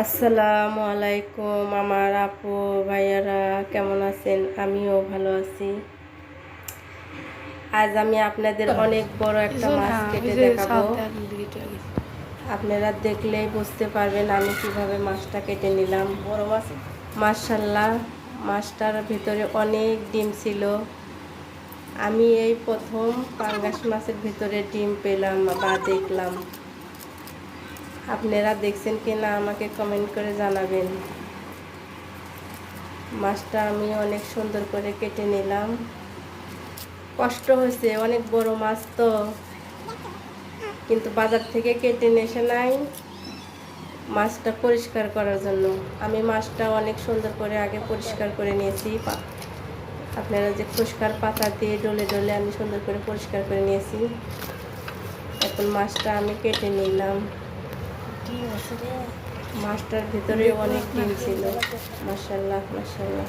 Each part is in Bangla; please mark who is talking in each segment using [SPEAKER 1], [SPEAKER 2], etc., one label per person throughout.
[SPEAKER 1] আসসালামু আলাইকুম আমার আপু ভাইয়ারা, কেমন আছেন? আমিও ভালো আছি। আজ আমি আপনাদের অনেক বড় একটা মাছ কেটে দেখাবো। আপনারা দেখলেই বুঝতে পারবেন আমি কিভাবে মাছটা কেটে নিলাম। বড় মাছ, মাশাআল্লাহ, মাছটার ভিতরে অনেক ডিম ছিল। আমি এই প্রথম পাঙ্গাস মাছের ভিতরে ডিম পেলাম বা দেখলাম। আপনারা দেখছেন কি না আমাকে কমেন্ট করে জানাবেন। মাছটা আমি অনেক সুন্দর করে কেটে নিলাম। কষ্ট হয়েছে, অনেক বড় মাছ তো, কিন্তু বাজার থেকে কেটে এসে নাই মাছটা পরিষ্কার করার জন্য। আমি মাছটা অনেক সুন্দর করে আগে পরিষ্কার করে নিয়েছি। আপনারা যে খোসকার পাতা দিয়ে ডলে ডলে আমি সুন্দর করে পরিষ্কার করে নিয়েছি। এখন মাছটা আমি কেটে নিলাম। মাছটার ভিতরে অনেক ডিম ছিল। মাশাআল্লাহ মাশাআল্লাহ,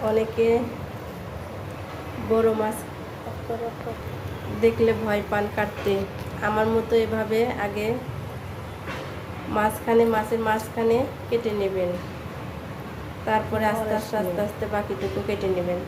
[SPEAKER 1] অনেকে বড় মাছ দেখলে ভয় পান কাটতে। আমার মতো এভাবে আগে মাছের মাঝখানে কেটে নেবেন, তারপরে আস্তে আস্তে আস্তে আস্তে বাকিটুকু কেটে নেবেন।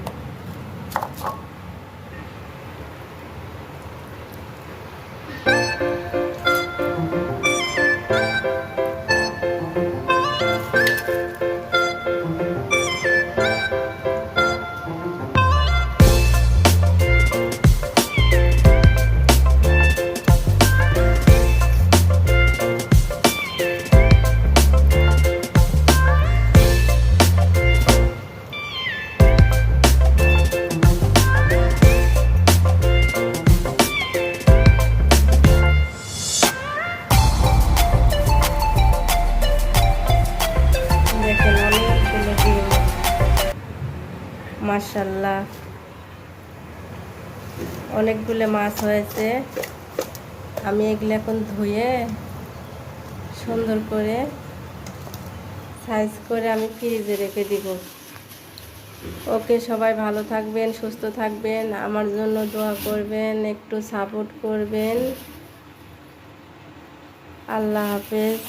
[SPEAKER 1] দেখেন অনেকগুলো ডিম, মাশাআল্লাহ, অনেকগুলো মাছ হয়েছে। আমি এগুলো এখন ধুয়ে সুন্দর করে সাইজ করে আমি ফ্রিজে রেখে দিব। ওকে, সবাই ভালো থাকবেন, সুস্থ থাকবেন, আমার জন্য দোয়া করবেন, একটু সাপোর্ট করবেন। আল্লাহ হাফেজ।